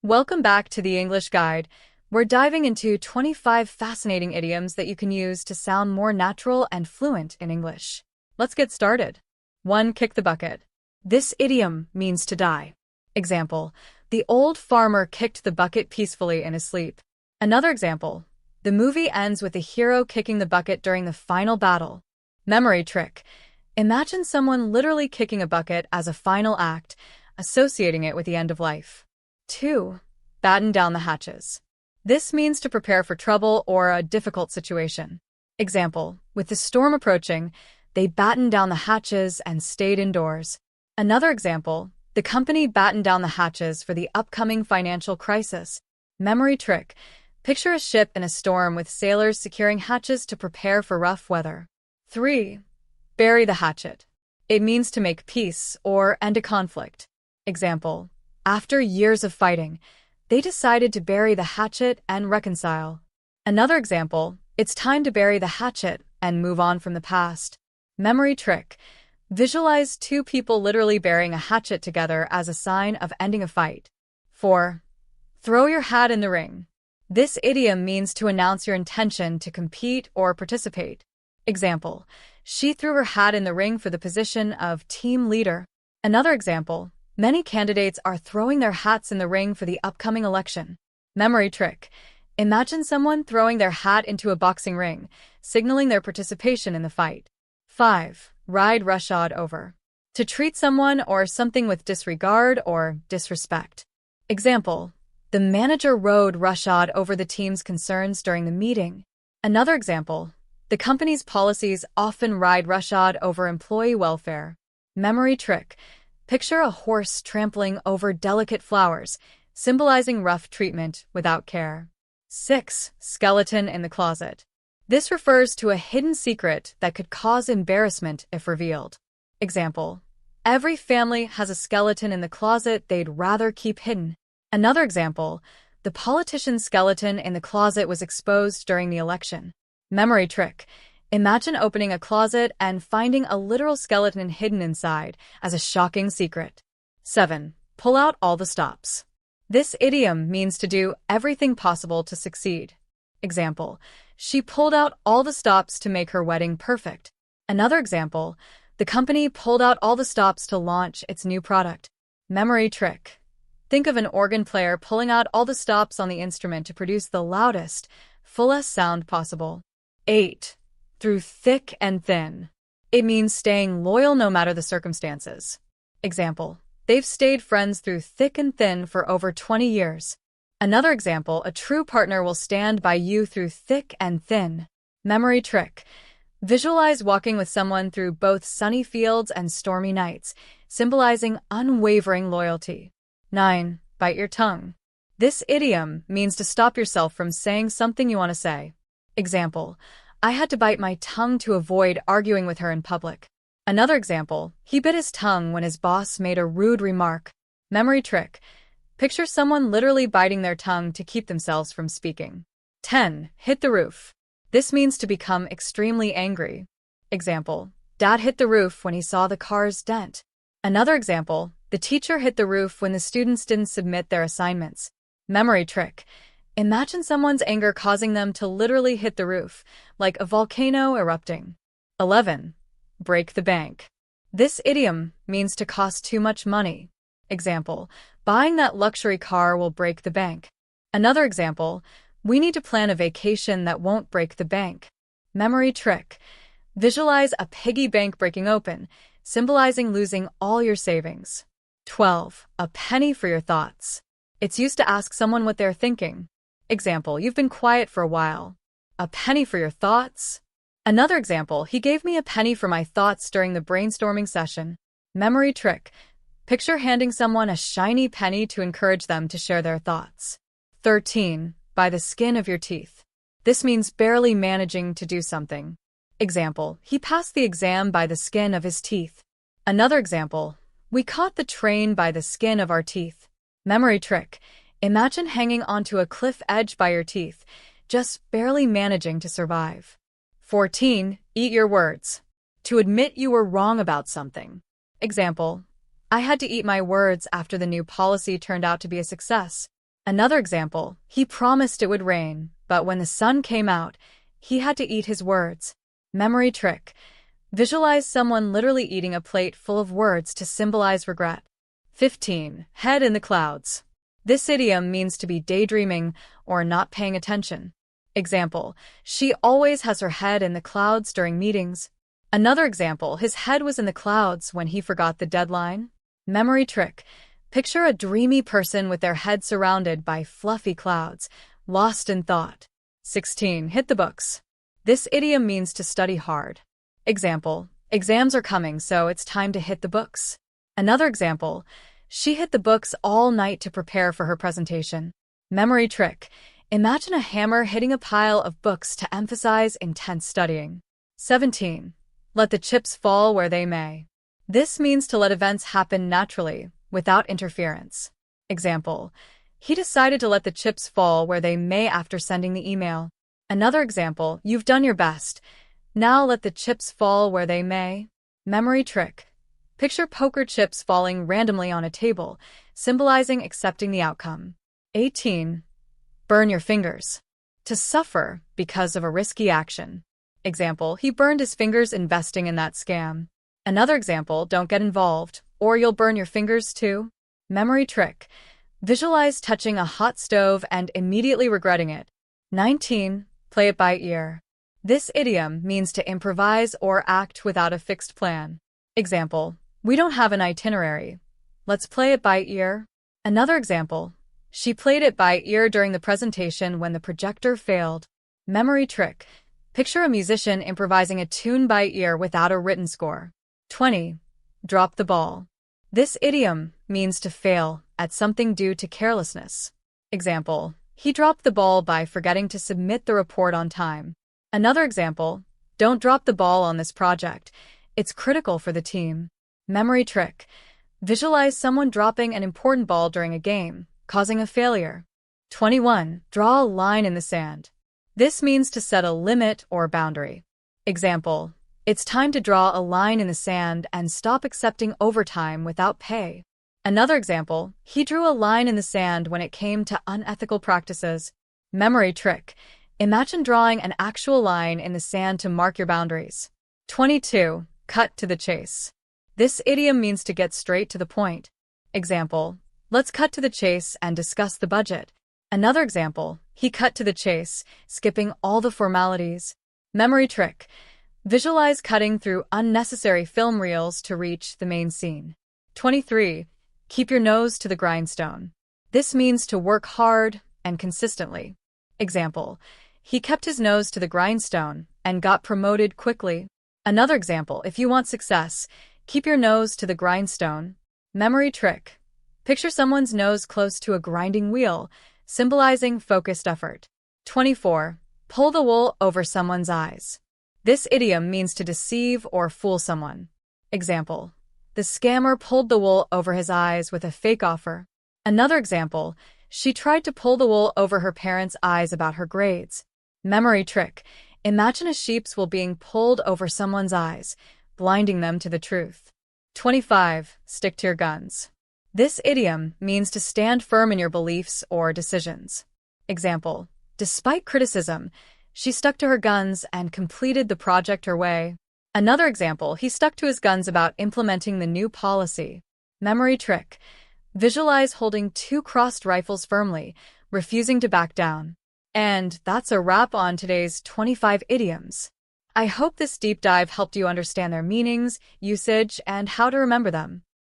Welcome back to the English Guide. We're diving into 25 fascinating idioms that you can use to sound more natural and fluent in English. Let's get started. 1. Kick the bucket. This idiom means to die. Example, the old farmer kicked the bucket peacefully in his sleep. Another example, the movie ends with the hero kicking the bucket during the final battle. Memory trick. Imagine someone literally kicking a bucket as a final act, associating it with the end of life. 2. Batten down the hatches. This means to prepare for trouble or a difficult situation. Example, with the storm approaching, they battened down the hatches and stayed indoors. Another example, the company battened down the hatches for the upcoming financial crisis. Memory trick. Picture a ship in a storm with sailors securing hatches to prepare for rough weather. 3. Bury the hatchet. It means to make peace or end a conflict. Example, after years of fighting, they decided to bury the hatchet and reconcile. Another example, it's time to bury the hatchet and move on from the past. Memory trick. Visualize two people literally burying a hatchet together as a sign of ending a fight. 4. Throw your hat in the ring. This idiom means to announce your intention to compete or participate. Example, she threw her hat in the ring for the position of team leader. Another example, many candidates are throwing their hats in the ring for the upcoming election. Memory trick. Imagine someone throwing their hat into a boxing ring, signaling their participation in the fight. 5. Ride roughshod over. To treat someone or something with disregard or disrespect. Example, the manager rode roughshod over the team's concerns during the meeting. Another example, the company's policies often ride roughshod over employee welfare. Memory trick. Picture a horse trampling over delicate flowers, symbolizing rough treatment without care. 6. Skeleton in the closet. This refers to a hidden secret that could cause embarrassment if revealed. Example, every family has a skeleton in the closet they'd rather keep hidden. Another example, the politician's skeleton in the closet was exposed during the election. Memory trick. Imagine opening a closet and finding a literal skeleton hidden inside as a shocking secret. 7. Pull out all the stops. This idiom means to do everything possible to succeed. Example, she pulled out all the stops to make her wedding perfect. Another example, the company pulled out all the stops to launch its new product. Memory trick. Think of an organ player pulling out all the stops on the instrument to produce the loudest, fullest sound possible. 8. Through thick and thin. It means staying loyal no matter the circumstances. Example, they've stayed friends through thick and thin for over 20 years. Another example, a true partner will stand by you through thick and thin. Memory trick. Visualize walking with someone through both sunny fields and stormy nights, symbolizing unwavering loyalty. 9. Bite your tongue. This idiom means to stop yourself from saying something you want to say. Example, I had to bite my tongue to avoid arguing with her in public. Another example, he bit his tongue when his boss made a rude remark. Memory trick. Picture someone literally biting their tongue to keep themselves from speaking. 10. Hit the roof. This means to become extremely angry. Example, Dad hit the roof when he saw the car's dent. Another example, the teacher hit the roof when the students didn't submit their assignments. Memory trick. Imagine someone's anger causing them to literally hit the roof, like a volcano erupting. 11. Break the bank. This idiom means to cost too much money. Example, buying that luxury car will break the bank. Another example, we need to plan a vacation that won't break the bank. Memory trick. Visualize a piggy bank breaking open, symbolizing losing all your savings. 12. A penny for your thoughts. It's used to ask someone what they're thinking. Example, you've been quiet for a while. A penny for your thoughts? Another example, he gave me a penny for my thoughts during the brainstorming session. Memory trick. Picture handing someone a shiny penny to encourage them to share their thoughts. 13. By the skin of your teeth. This means barely managing to do something. Example, he passed the exam by the skin of his teeth. Another example, we caught the train by the skin of our teeth. Memory trick. Imagine hanging onto a cliff edge by your teeth, just barely managing to survive. 14. Eat your words. To admit you were wrong about something. Example, I had to eat my words after the new policy turned out to be a success. Another example, he promised it would rain, but when the sun came out, he had to eat his words. Memory trick. Visualize someone literally eating a plate full of words to symbolize regret. 15. Head in the clouds. This idiom means to be daydreaming or not paying attention. Example, she always has her head in the clouds during meetings. Another example, his head was in the clouds when he forgot the deadline. Memory trick. Picture a dreamy person with their head surrounded by fluffy clouds, lost in thought. 16. Hit the books. This idiom means to study hard. Example, exams are coming, so it's time to hit the books. Another example, she hit the books all night to prepare for her presentation. Memory trick. Imagine a hammer hitting a pile of books to emphasize intense studying. 17. Let the chips fall where they may. This means to let events happen naturally, without interference. Example, he decided to let the chips fall where they may after sending the email. Another example, you've done your best. Now let the chips fall where they may. Memory trick. Picture poker chips falling randomly on a table, symbolizing accepting the outcome. 18. Burn your fingers. To suffer because of a risky action. Example, he burned his fingers investing in that scam. Another example, don't get involved, or you'll burn your fingers too. Memory trick. Visualize touching a hot stove and immediately regretting it. 19. Play it by ear. This idiom means to improvise or act without a fixed plan. Example, we don't have an itinerary. Let's play it by ear. Another example, she played it by ear during the presentation when the projector failed. Memory trick. Picture a musician improvising a tune by ear without a written score. 20. Drop the ball. This idiom means to fail at something due to carelessness. Example, he dropped the ball by forgetting to submit the report on time. Another example, don't drop the ball on this project. It's critical for the team. Memory trick. Visualize someone dropping an important ball during a game, causing a failure. 21. Draw a line in the sand. This means to set a limit or boundary. Example, it's time to draw a line in the sand and stop accepting overtime without pay. Another example, he drew a line in the sand when it came to unethical practices. Memory trick. Imagine drawing an actual line in the sand to mark your boundaries. 22. Cut to the chase. This idiom means to get straight to the point. Example, let's cut to the chase and discuss the budget. Another example, he cut to the chase, skipping all the formalities. Memory trick. Visualize cutting through unnecessary film reels to reach the main scene. 23. Keep your nose to the grindstone. This means to work hard and consistently. Example, he kept his nose to the grindstone and got promoted quickly. Another example, if you want success, keep your nose to the grindstone. Memory trick. Picture someone's nose close to a grinding wheel, symbolizing focused effort. 24. Pull the wool over someone's eyes. This idiom means to deceive or fool someone. Example, the scammer pulled the wool over his eyes with a fake offer. Another example, she tried to pull the wool over her parents' eyes about her grades. Memory trick. Imagine a sheep's wool being pulled over someone's eyes, blinding them to the truth. 25. Stick to your guns. This idiom means to stand firm in your beliefs or decisions. Example, despite criticism, she stuck to her guns and completed the project her way. Another example, he stuck to his guns about implementing the new policy. Memory trick. Visualize holding two crossed rifles firmly, refusing to back down. And that's a wrap on today's 25 idioms. I hope this deep dive helped you understand their meanings, usage, and how to remember them.